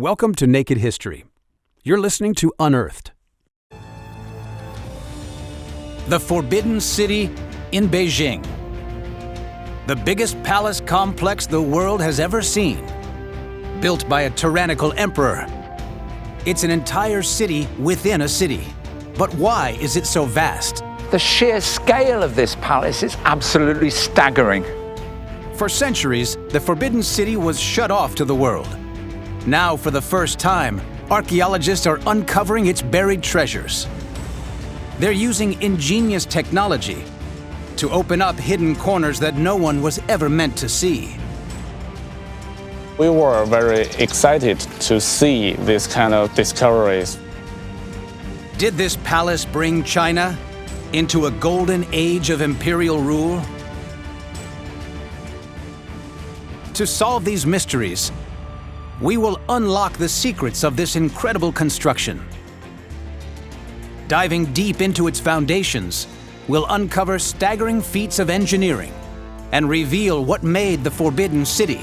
Welcome to Naked History. You're listening to Unearthed. The Forbidden City in Beijing. The biggest palace complex the world has ever seen. Built by a tyrannical emperor. It's an entire city within a city. But why is it so vast? The sheer scale of this palace is absolutely staggering. For centuries, the Forbidden City was shut off to the world. Now, for the first time, archaeologists are uncovering its buried treasures. They're using ingenious technology to open up hidden corners that no one was ever meant to see. We were very excited to see this kind of discoveries. Did this palace bring China into a golden age of imperial rule? To solve these mysteries, we will unlock the secrets of this incredible construction. Diving deep into its foundations, we'll uncover staggering feats of engineering and reveal what made the Forbidden City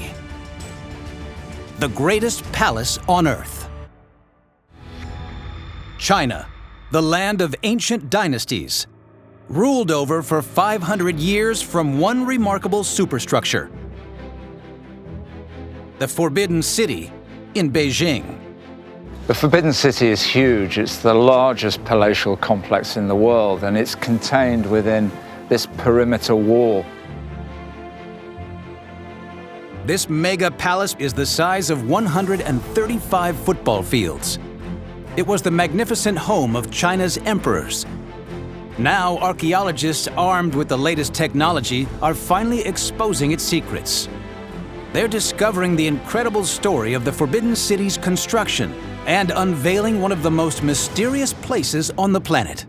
the greatest palace on Earth. China, the land of ancient dynasties, ruled over for 500 years from one remarkable superstructure. The Forbidden City in Beijing. The Forbidden City is huge. It's the largest palatial complex in the world, and it's contained within this perimeter wall. This mega palace is the size of 135 football fields. It was the magnificent home of China's emperors. Now, archaeologists armed with the latest technology are finally exposing its secrets. They're discovering the incredible story of the Forbidden City's construction and unveiling one of the most mysterious places on the planet.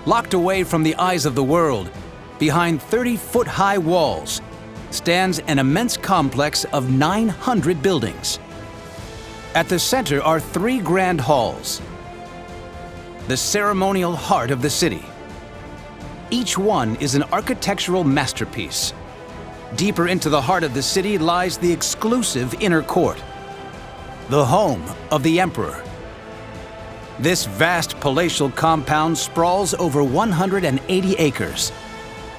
Locked away from the eyes of the world, behind 30-foot-high walls, stands an immense complex of 900 buildings. At the center are 3 grand halls, the ceremonial heart of the city. Each one is an architectural masterpiece. Deeper into the heart of the city lies the exclusive inner court, the home of the emperor. This vast palatial compound sprawls over 180 acres,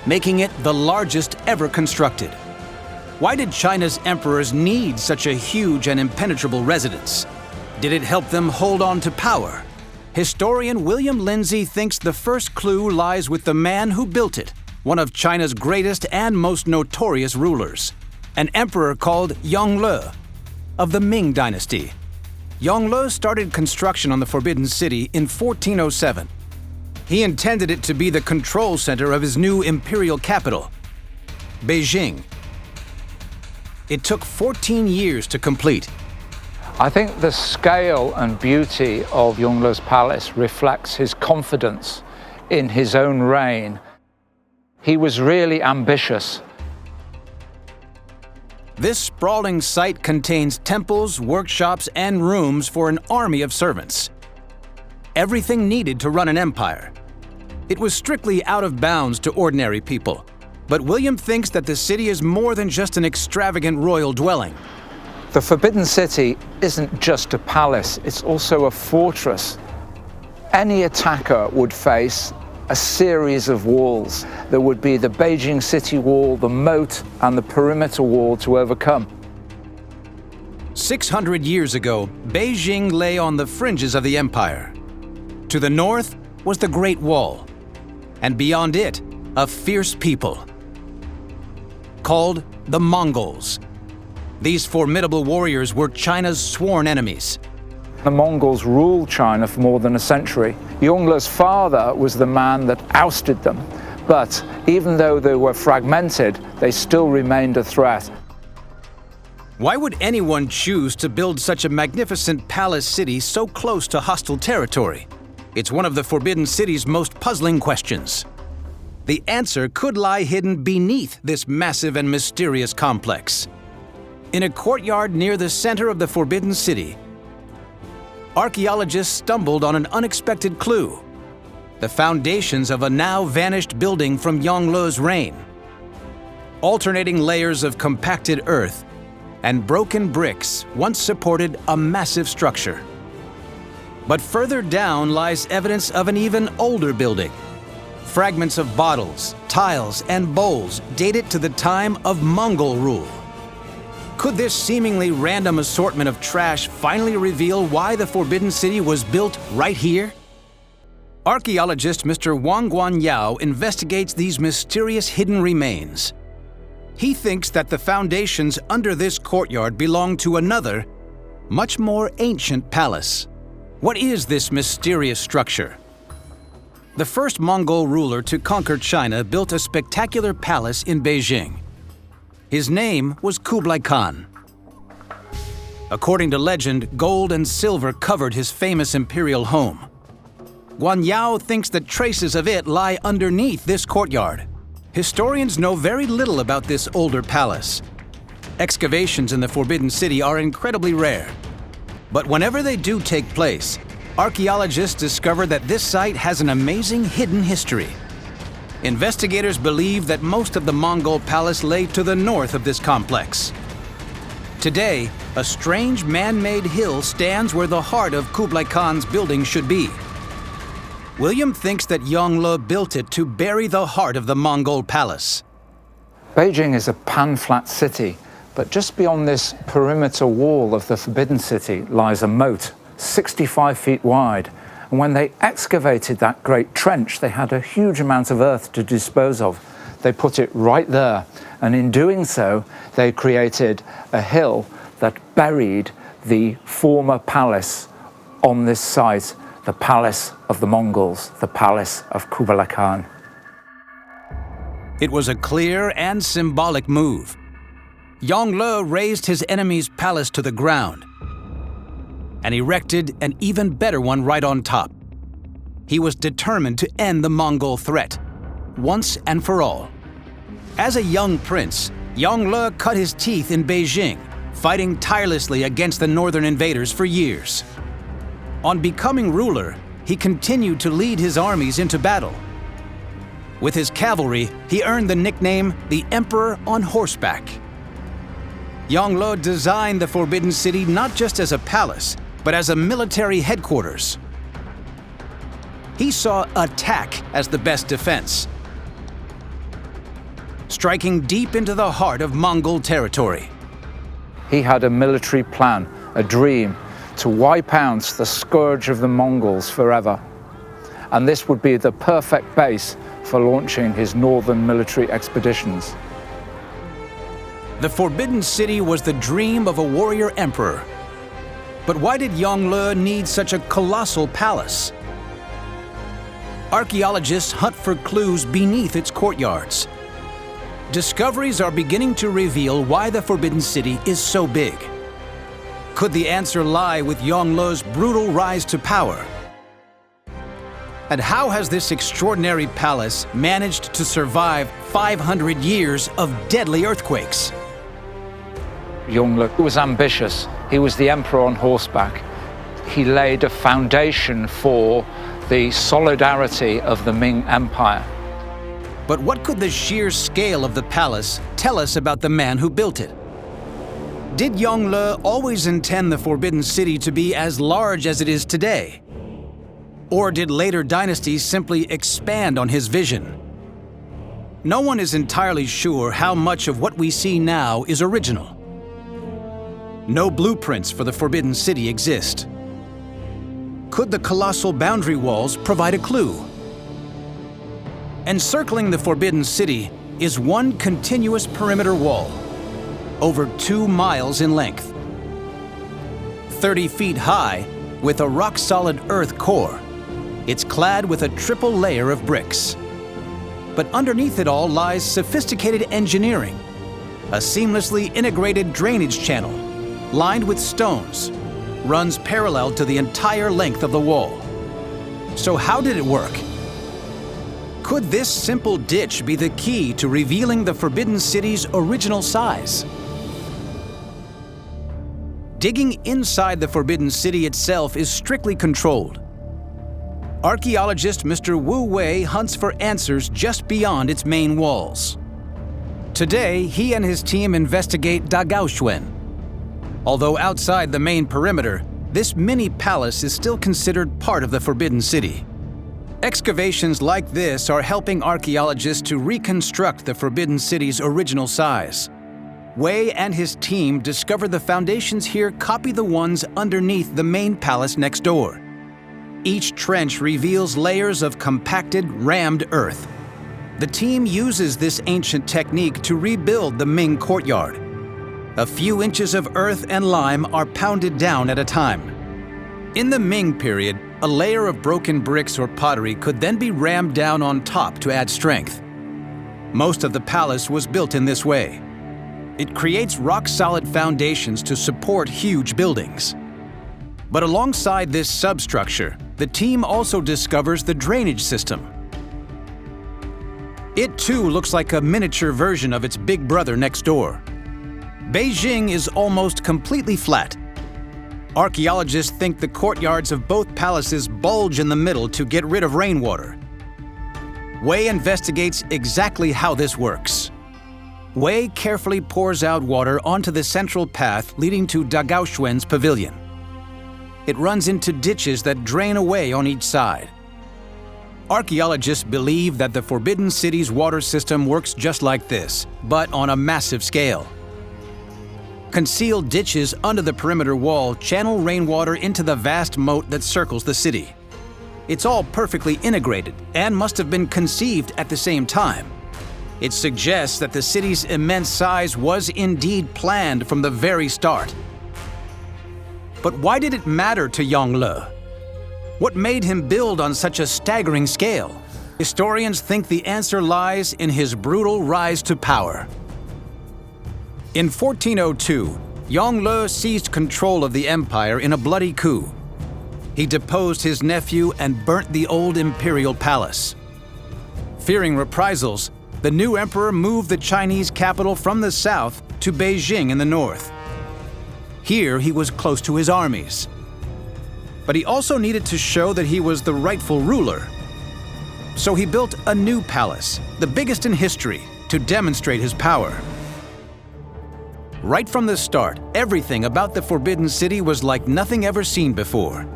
making it the largest ever constructed. Why did China's emperors need such a huge and impenetrable residence? Did it help them hold on to power? Historian William Lindsay thinks the first clue lies with the man who built it, one of China's greatest and most notorious rulers, an emperor called Yongle of the Ming Dynasty. Yongle started construction on the Forbidden City in 1407. He intended it to be the control center of his new imperial capital, Beijing. It took 14 years to complete. I think the scale and beauty of Yongle's palace reflects his confidence in his own reign. He was really ambitious. This sprawling site contains temples, workshops, and rooms for an army of servants. Everything needed to run an empire. It was strictly out of bounds to ordinary people. But William thinks that the city is more than just an extravagant royal dwelling. The Forbidden City isn't just a palace, it's also a fortress. Any attacker would face a series of walls. There would be the Beijing city wall, the moat, and the perimeter wall to overcome. 600 years ago, Beijing lay on the fringes of the empire. To the north was the Great Wall, and beyond it, a fierce people called the Mongols. These formidable warriors were China's sworn enemies. The Mongols ruled China for more than a century. Yongle's father was the man that ousted them, but even though they were fragmented, they still remained a threat. Why would anyone choose to build such a magnificent palace city so close to hostile territory? It's one of the Forbidden City's most puzzling questions. The answer could lie hidden beneath this massive and mysterious complex. In a courtyard near the center of the Forbidden City, archaeologists stumbled on an unexpected clue: the foundations of a now vanished building from Yongle's reign. Alternating layers of compacted earth and broken bricks once supported a massive structure. But further down lies evidence of an even older building. Fragments of bottles, tiles, and bowls dated to the time of Mongol rule. Could this seemingly random assortment of trash finally reveal why the Forbidden City was built right here? Archaeologist Mr. Wang Guanyao investigates these mysterious hidden remains. He thinks that the foundations under this courtyard belong to another, much more ancient palace. What is this mysterious structure? The first Mongol ruler to conquer China built a spectacular palace in Beijing. His name was Kublai Khan. According to legend, gold and silver covered his famous imperial home. Guanyao thinks that traces of it lie underneath this courtyard. Historians know very little about this older palace. Excavations in the Forbidden City are incredibly rare. But whenever they do take place, archaeologists discover that this site has an amazing hidden history. Investigators believe that most of the Mongol palace lay to the north of this complex. Today, a strange man-made hill stands where the heart of Kublai Khan's building should be. William thinks that Yongle built it to bury the heart of the Mongol palace. Beijing is a pan-flat city, but just beyond this perimeter wall of the Forbidden City lies a moat, 65 feet wide. And when they excavated that great trench, they had a huge amount of earth to dispose of. They put it right there, and in doing so, they created a hill that buried the former palace on this site, the palace of the Mongols, the palace of Kublai Khan. It was a clear and symbolic move. Yongle razed his enemy's palace to the ground and erected an even better one right on top. He was determined to end the Mongol threat, once and for all. As a young prince, Yongle cut his teeth in Beijing, fighting tirelessly against the northern invaders for years. On becoming ruler, he continued to lead his armies into battle. With his cavalry, he earned the nickname the Emperor on Horseback. Yongle designed the Forbidden City not just as a palace, but as a military headquarters. He saw attack as the best defense, striking deep into the heart of Mongol territory. He had a military plan, a dream, to wipe out the scourge of the Mongols forever. And this would be the perfect base for launching his northern military expeditions. The Forbidden City was the dream of a warrior emperor. But why did Yongle need such a colossal palace? Archaeologists hunt for clues beneath its courtyards. Discoveries are beginning to reveal why the Forbidden City is so big. Could the answer lie with Yongle's brutal rise to power? And how has this extraordinary palace managed to survive 500 years of deadly earthquakes? Yongle was ambitious. He was the emperor on horseback. He laid a foundation for the solidarity of the Ming Empire. But what could the sheer scale of the palace tell us about the man who built it? Did Yongle always intend the Forbidden City to be as large as it is today? Or did later dynasties simply expand on his vision? No one is entirely sure how much of what we see now is original. No blueprints for the Forbidden City exist. Could the colossal boundary walls provide a clue? Encircling the Forbidden City is one continuous perimeter wall, over 2 miles in length. 30 feet high, with a rock-solid earth core, it's clad with a triple layer of bricks. But underneath it all lies sophisticated engineering, a seamlessly integrated drainage channel, lined with stones, runs parallel to the entire length of the wall. So how did it work? Could this simple ditch be the key to revealing the Forbidden City's original size? Digging inside the Forbidden City itself is strictly controlled. Archaeologist Mr. Wu Wei hunts for answers just beyond its main walls. Today, he and his team investigate Dagaoxuan, Although outside the main perimeter, this mini palace is still considered part of the Forbidden City. Excavations like this are helping archaeologists to reconstruct the Forbidden City's original size. Wei and his team discovered the foundations here copy the ones underneath the main palace next door. Each trench reveals layers of compacted, rammed earth. The team uses this ancient technique to rebuild the Ming courtyard. A few inches of earth and lime are pounded down at a time. In the Ming period, a layer of broken bricks or pottery could then be rammed down on top to add strength. Most of the palace was built in this way. It creates rock-solid foundations to support huge buildings. But alongside this substructure, the team also discovers the drainage system. It too looks like a miniature version of its big brother next door. Beijing is almost completely flat. Archaeologists think the courtyards of both palaces bulge in the middle to get rid of rainwater. Wei investigates exactly how this works. Wei carefully pours out water onto the central path leading to Dagaoxuan's pavilion. It runs into ditches that drain away on each side. Archaeologists believe that the Forbidden City's water system works just like this, but on a massive scale. Concealed ditches under the perimeter wall channel rainwater into the vast moat that circles the city. It's all perfectly integrated and must have been conceived at the same time. It suggests that the city's immense size was indeed planned from the very start. But why did it matter to Yongle? What made him build on such a staggering scale? Historians think the answer lies in his brutal rise to power. In 1402, Yongle seized control of the empire in a bloody coup. He deposed his nephew and burnt the old imperial palace. Fearing reprisals, the new emperor moved the Chinese capital from the south to Beijing in the north. Here he was close to his armies. But he also needed to show that he was the rightful ruler. So he built a new palace, the biggest in history, to demonstrate his power. Right from the start, everything about the Forbidden City was like nothing ever seen before.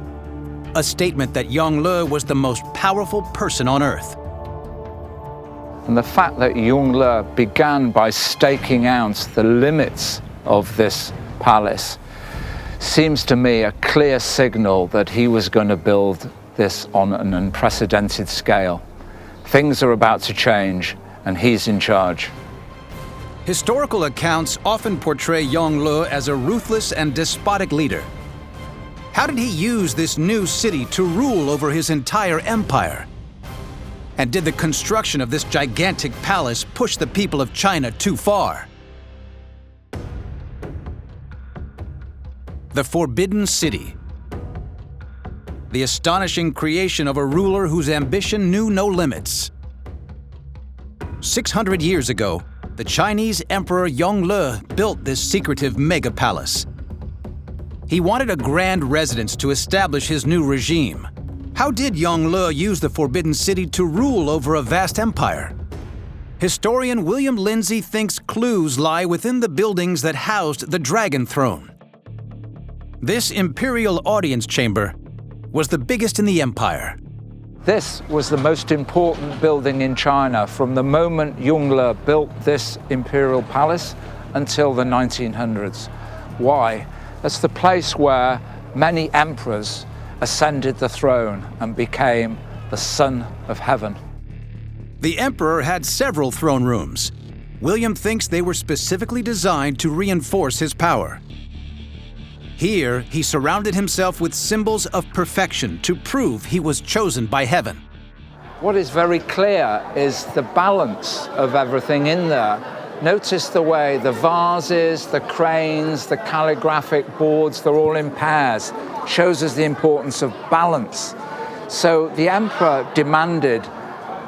A statement that Yongle was the most powerful person on Earth. And the fact that Yongle began by staking out the limits of this palace seems to me a clear signal that he was going to build this on an unprecedented scale. Things are about to change, and he's in charge. Historical accounts often portray Yongle as a ruthless and despotic leader. How did he use this new city to rule over his entire empire? And did the construction of this gigantic palace push the people of China too far? The Forbidden City. The astonishing creation of a ruler whose ambition knew no limits. 600 years ago, the Chinese Emperor Yongle built this secretive mega-palace. He wanted a grand residence to establish his new regime. How did Yongle use the Forbidden City to rule over a vast empire? Historian William Lindsay thinks clues lie within the buildings that housed the Dragon Throne. This imperial audience chamber was the biggest in the empire. This was the most important building in China from the moment Yongle built this imperial palace until the 1900s. Why? That's the place where many emperors ascended the throne and became the Son of Heaven. The emperor had several throne rooms. William thinks they were specifically designed to reinforce his power. Here, he surrounded himself with symbols of perfection to prove he was chosen by heaven. What is very clear is the balance of everything in there. Notice the way the vases, the cranes, the calligraphic boards, they're all in pairs. Shows us the importance of balance. So the emperor demanded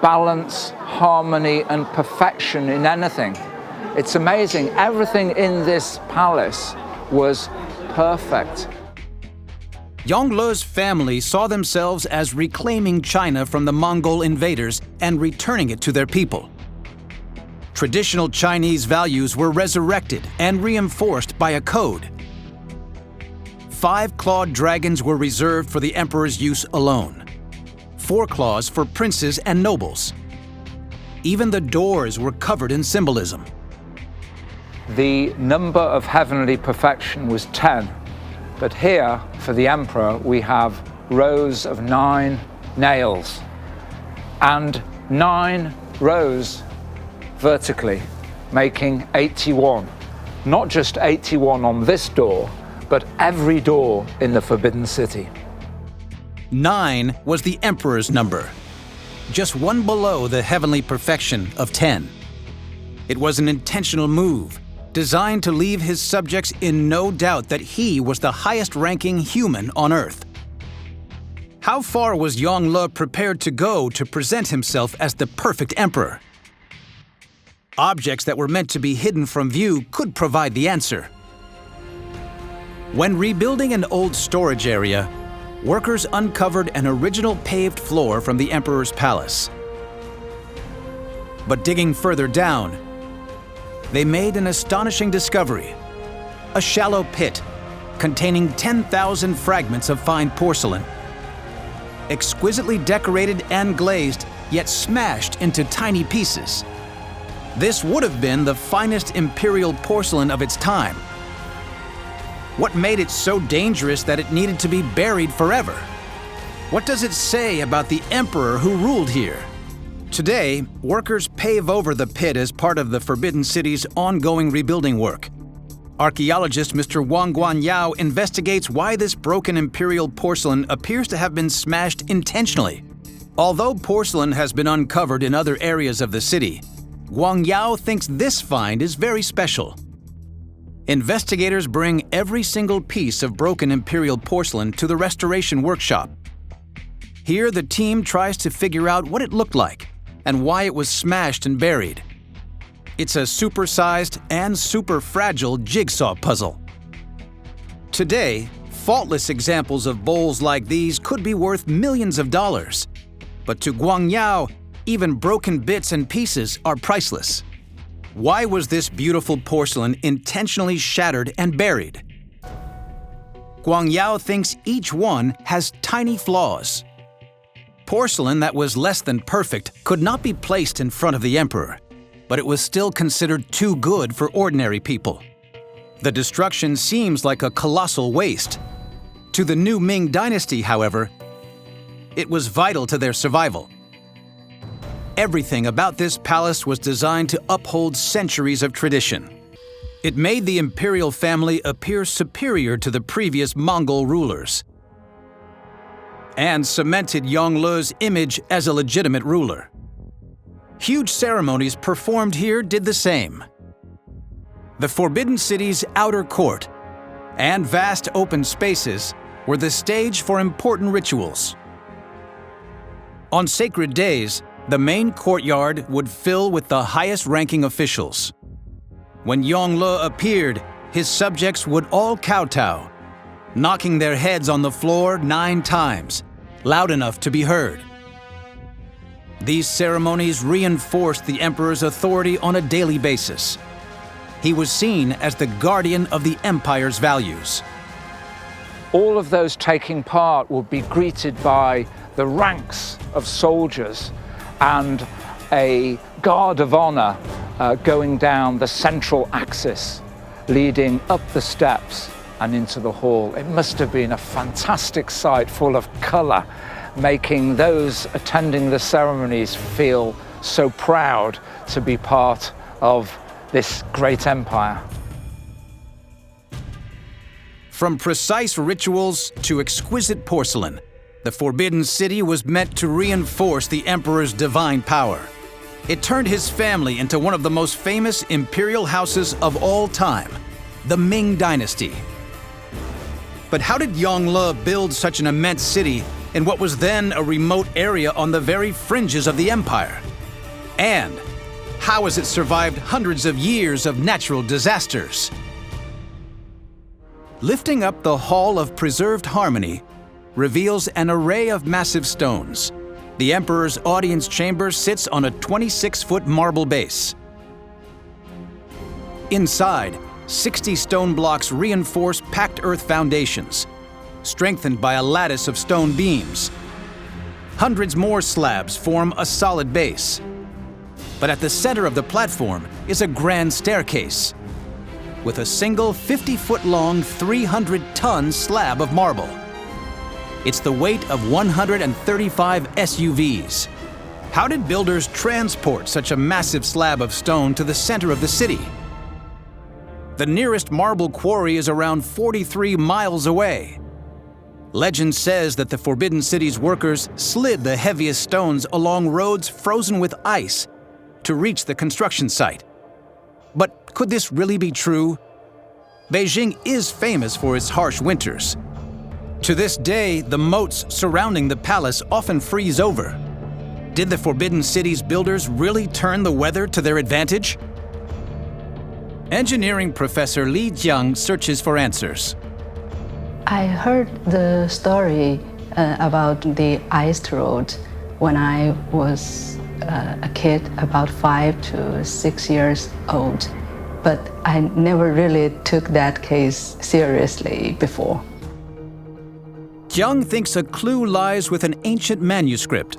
balance, harmony, and perfection in anything. It's amazing. Everything in this palace was perfect. Yongle's family saw themselves as reclaiming China from the Mongol invaders and returning it to their people. Traditional Chinese values were resurrected and reinforced by a code. 5 clawed dragons were reserved for the emperor's use alone, 4 claws for princes and nobles. Even the doors were covered in symbolism. The number of heavenly perfection was 10, but here, for the emperor, we have rows of 9 nails and 9 rows vertically, making 81. Not just 81 on this door, but every door in the Forbidden City. 9 was the emperor's number, just one below the heavenly perfection of 10. It was an intentional move, designed to leave his subjects in no doubt that he was the highest-ranking human on Earth. How far was Yongle prepared to go to present himself as the perfect emperor? Objects that were meant to be hidden from view could provide the answer. When rebuilding an old storage area, workers uncovered an original paved floor from the emperor's palace. But digging further down, they made an astonishing discovery: a shallow pit containing 10,000 fragments of fine porcelain, exquisitely decorated and glazed, yet smashed into tiny pieces. This would have been the finest imperial porcelain of its time. What made it so dangerous that it needed to be buried forever? What does it say about the emperor who ruled here? Today, workers pave over the pit as part of the Forbidden City's ongoing rebuilding work. Archaeologist Mr. Wang Guanyao investigates why this broken imperial porcelain appears to have been smashed intentionally. Although porcelain has been uncovered in other areas of the city, Guanyao thinks this find is very special. Investigators bring every single piece of broken imperial porcelain to the restoration workshop. Here, the team tries to figure out what it looked like and why it was smashed and buried. It's a supersized and super fragile jigsaw puzzle. Today, faultless examples of bowls like these could be worth millions of dollars. But to Guanyao, even broken bits and pieces are priceless. Why was this beautiful porcelain intentionally shattered and buried? Guanyao thinks each one has tiny flaws. Porcelain that was less than perfect could not be placed in front of the emperor, but it was still considered too good for ordinary people. The destruction seems like a colossal waste. To the new Ming dynasty, however, it was vital to their survival. Everything about this palace was designed to uphold centuries of tradition. It made the imperial family appear superior to the previous Mongol rulers, and cemented Yongle's image as a legitimate ruler. Huge ceremonies performed here did the same. The Forbidden City's outer court and vast open spaces were the stage for important rituals. On sacred days, the main courtyard would fill with the highest-ranking officials. When Yongle appeared, his subjects would all kowtow, knocking their heads on the floor 9 times, loud enough to be heard. These ceremonies reinforced the emperor's authority on a daily basis. He was seen as the guardian of the empire's values. All of those taking part would be greeted by the ranks of soldiers and a guard of honor going down the central axis, leading up the steps and into the hall. It must have been a fantastic sight, full of color, making those attending the ceremonies feel so proud to be part of this great empire. From precise rituals to exquisite porcelain, the Forbidden City was meant to reinforce the emperor's divine power. It turned his family into one of the most famous imperial houses of all time, the Ming dynasty. But how did Yongle build such an immense city in what was then a remote area on the very fringes of the empire? And how has it survived hundreds of years of natural disasters? Lifting up the Hall of Preserved Harmony reveals an array of massive stones. The emperor's audience chamber sits on a 26-foot marble base. Inside, 60 stone blocks reinforce packed earth foundations, strengthened by a lattice of stone beams. Hundreds more slabs form a solid base. But at the center of the platform is a grand staircase with a single 50-foot-long, 300-ton slab of marble. It's the weight of 135 SUVs. How did builders transport such a massive slab of stone to the center of the city? The nearest marble quarry is around 43 miles away. Legend says that the Forbidden City's workers slid the heaviest stones along roads frozen with ice to reach the construction site. But could this really be true? Beijing is famous for its harsh winters. To this day, the moats surrounding the palace often freeze over. Did the Forbidden City's builders really turn the weather to their advantage? Engineering professor Li Jiang searches for answers. I heard the story about the ice road when I was a kid, about 5 to 6 years old. But I never really took that case seriously before. Jiang thinks a clue lies with an ancient manuscript.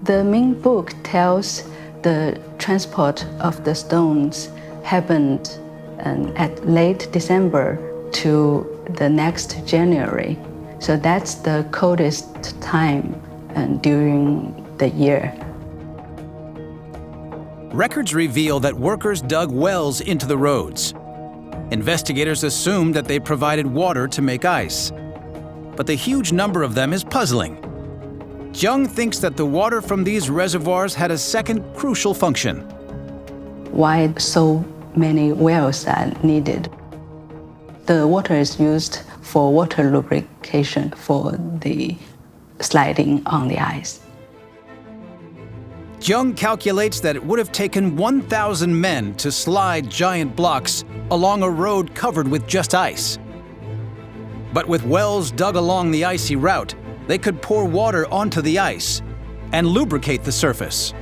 The Ming book tells the transport of the stones happened at late December to the next January. So that's the coldest time during the year. Records reveal that workers dug wells into the roads. Investigators assumed that they provided water to make ice. But the huge number of them is puzzling. Jiang thinks that the water from these reservoirs had a second crucial function. Why so many wells are needed? The water is used for water lubrication for the sliding on the ice. Jiang calculates that it would have taken 1,000 men to slide giant blocks along a road covered with just ice. But with wells dug along the icy route, they could pour water onto the ice and lubricate the surface.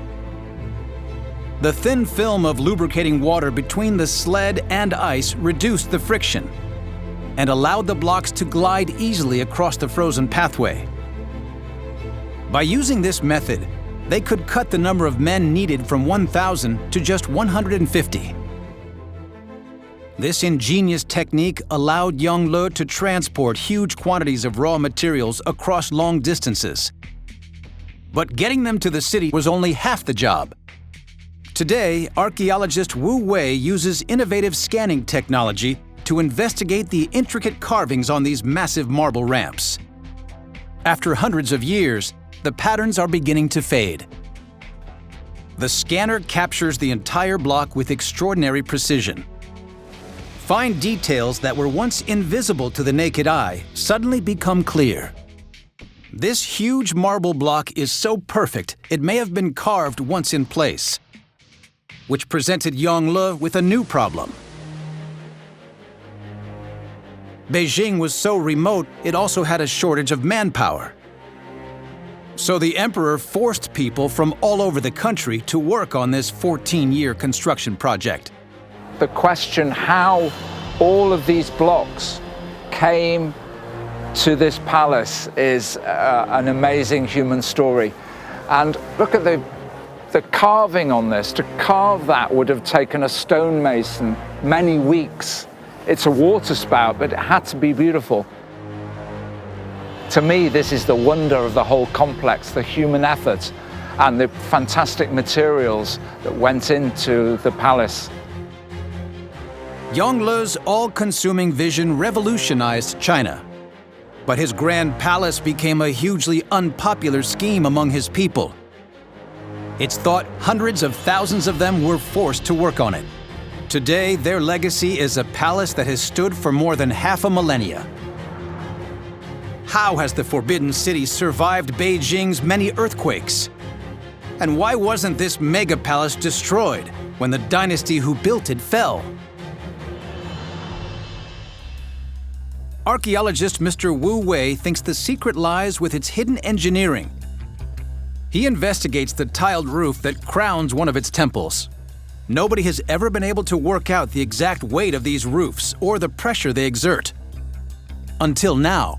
The thin film of lubricating water between the sled and ice reduced the friction and allowed the blocks to glide easily across the frozen pathway. By using this method, they could cut the number of men needed from 1,000 to just 150. This ingenious technique allowed Young Le to transport huge quantities of raw materials across long distances. But getting them to the city was only half the job. Today, archaeologist Wu Wei uses innovative scanning technology to investigate the intricate carvings on these massive marble ramps. After hundreds of years, the patterns are beginning to fade. The scanner captures the entire block with extraordinary precision. Fine details that were once invisible to the naked eye suddenly become clear. This huge marble block is so perfect it may have been carved once in place, which presented Yongle with a new problem. Beijing was so remote it also had a shortage of manpower. So the emperor forced people from all over the country to work on this 14-year construction project. The question how all of these blocks came to this palace is an amazing human story. And look at the carving on this. To carve that would have taken a stonemason many weeks. It's a water spout, but it had to be beautiful. To me, this is the wonder of the whole complex, the human effort and the fantastic materials that went into the palace. Yongle's all-consuming vision revolutionized China. But his grand palace became a hugely unpopular scheme among his people. It's thought hundreds of thousands of them were forced to work on it. Today, their legacy is a palace that has stood for more than half a millennia. How has the Forbidden City survived Beijing's many earthquakes? And why wasn't this mega palace destroyed when the dynasty who built it fell? Archaeologist Mr. Wu Wei thinks the secret lies with its hidden engineering. He investigates the tiled roof that crowns one of its temples. Nobody has ever been able to work out the exact weight of these roofs or the pressure they exert. until now.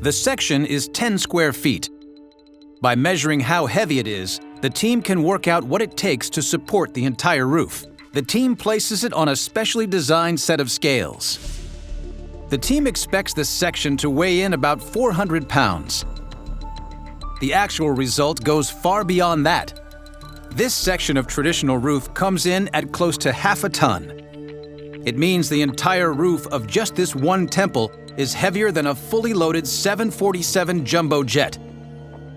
The section is 10 square feet. By measuring how heavy it is, the team can work out what it takes to support the entire roof. The team places it on a specially designed set of scales. The team expects the section to weigh in about 400 pounds. The actual result goes far beyond that. This section of traditional roof comes in at close to half a ton. It means the entire roof of just this one temple is heavier than a fully loaded 747 jumbo jet,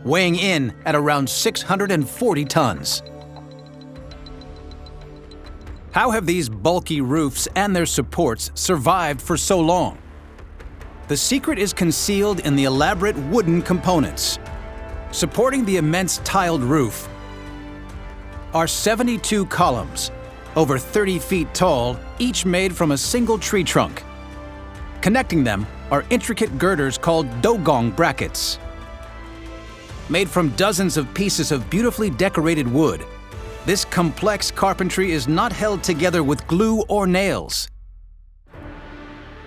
weighing in at around 640 tons. How have these bulky roofs and their supports survived for so long? The secret is concealed in the elaborate wooden components. Supporting the immense tiled roof are 72 columns, over 30 feet tall, each made from a single tree trunk. Connecting them are intricate girders called dogong brackets. Made from dozens of pieces of beautifully decorated wood, this complex carpentry is not held together with glue or nails.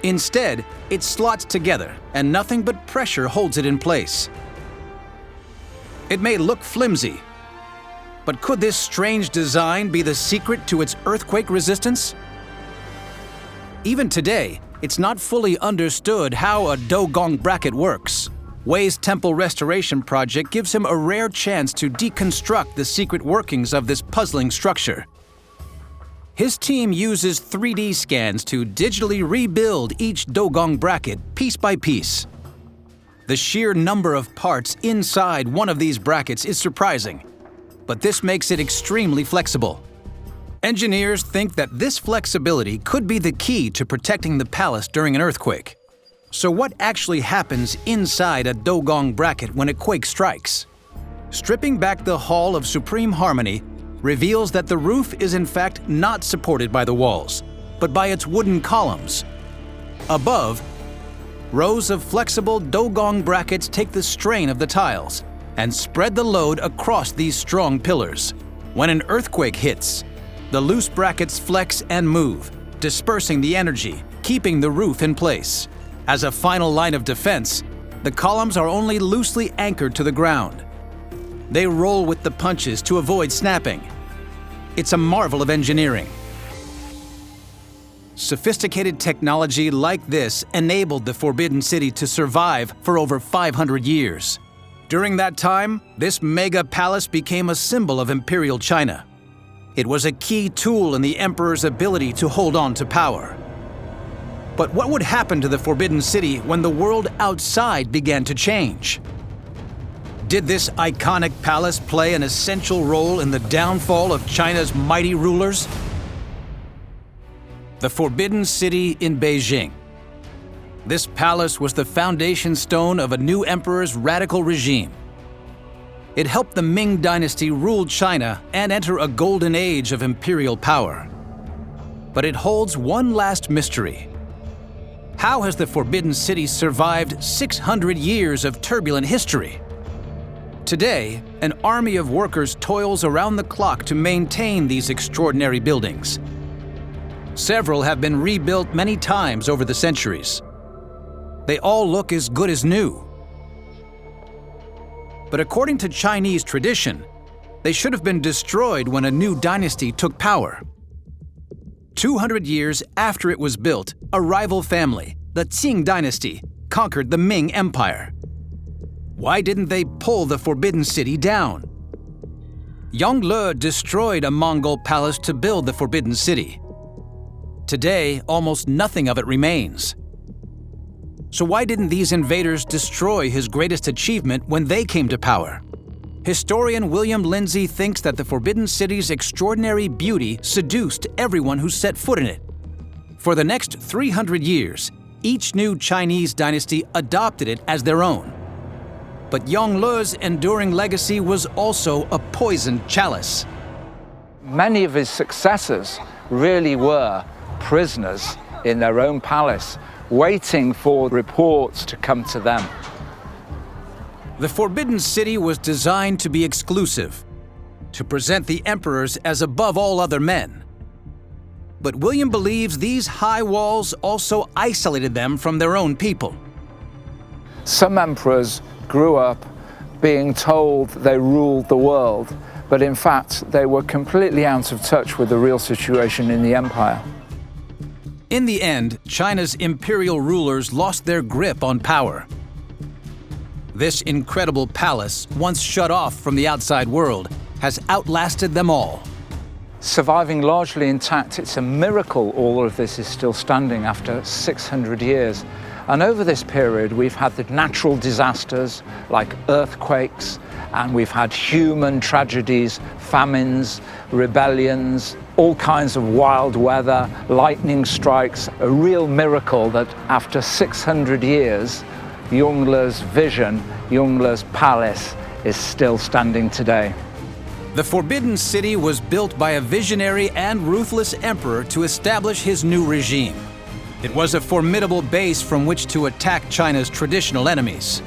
Instead, it slots together and nothing but pressure holds it in place. It may look flimsy, but could this strange design be the secret to its earthquake resistance? Even today, it's not fully understood how a dogong bracket works. Wei's temple restoration project gives him a rare chance to deconstruct the secret workings of this puzzling structure. His team uses 3D scans to digitally rebuild each dogong bracket piece by piece. The sheer number of parts inside one of these brackets is surprising, but this makes it extremely flexible. Engineers think that this flexibility could be the key to protecting the palace during an earthquake. So what actually happens inside a dogong bracket when a quake strikes? Stripping back the Hall of Supreme Harmony reveals that the roof is in fact not supported by the walls, but by its wooden columns. Above, rows of flexible dogong brackets take the strain of the tiles and spread the load across these strong pillars. When an earthquake hits, the loose brackets flex and move, dispersing the energy, keeping the roof in place. As a final line of defense, the columns are only loosely anchored to the ground. They roll with the punches to avoid snapping. It's a marvel of engineering. Sophisticated technology like this enabled the Forbidden City to survive for over 500 years. During that time, this mega palace became a symbol of imperial China. It was a key tool in the emperor's ability to hold on to power. But what would happen to the Forbidden City when the world outside began to change? Did this iconic palace play an essential role in the downfall of China's mighty rulers? The Forbidden City in Beijing. This palace was the foundation stone of a new emperor's radical regime. It helped the Ming dynasty rule China and enter a golden age of imperial power. But it holds one last mystery. How has the Forbidden City survived 600 years of turbulent history? Today, an army of workers toils around the clock to maintain these extraordinary buildings. Several have been rebuilt many times over the centuries. They all look as good as new. But according to Chinese tradition, they should have been destroyed when a new dynasty took power. 200 years after it was built, a rival family, the Qing dynasty, conquered the Ming Empire. Why didn't they pull the Forbidden City down? Yongle destroyed a Mongol palace to build the Forbidden City. Today, almost nothing of it remains. So why didn't these invaders destroy his greatest achievement when they came to power? Historian William Lindsay thinks that the Forbidden City's extraordinary beauty seduced everyone who set foot in it. For the next 300 years, each new Chinese dynasty adopted it as their own. But Yongle's enduring legacy was also a poisoned chalice. Many of his successors really were prisoners in their own palace, waiting for reports to come to them. The Forbidden City was designed to be exclusive, to present the emperors as above all other men. But William believes these high walls also isolated them from their own people. Some emperors grew up being told they ruled the world, but in fact they were completely out of touch with the real situation in the empire. In the end, China's imperial rulers lost their grip on power. This incredible palace, once shut off from the outside world, has outlasted them all. Surviving largely intact, it's a miracle all of this is still standing after 600 years. And over this period, we've had the natural disasters like earthquakes, and we've had human tragedies, famines, rebellions, all kinds of wild weather, lightning strikes. A real miracle that after 600 years, Yongle's vision, Yongle's palace, is still standing today. The Forbidden City was built by a visionary and ruthless emperor to establish his new regime. It was a formidable base from which to attack China's traditional enemies.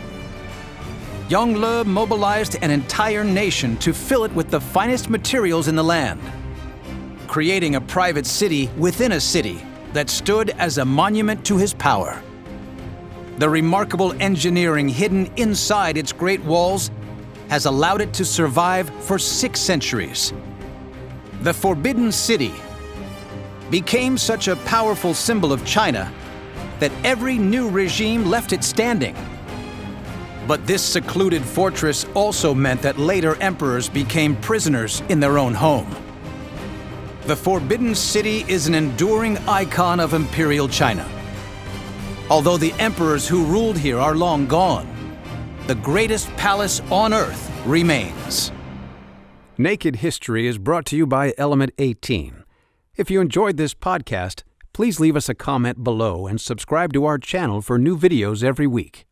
Yongle mobilized an entire nation to fill it with the finest materials in the land, creating a private city within a city that stood as a monument to his power. The remarkable engineering hidden inside its great walls has allowed it to survive for 6 centuries. The Forbidden City became such a powerful symbol of China that every new regime left it standing. But this secluded fortress also meant that later emperors became prisoners in their own home. The Forbidden City is an enduring icon of imperial China. Although the emperors who ruled here are long gone, the greatest palace on earth remains. Naked History is brought to you by Element 18. If you enjoyed this podcast, please leave us a comment below and subscribe to our channel for new videos every week.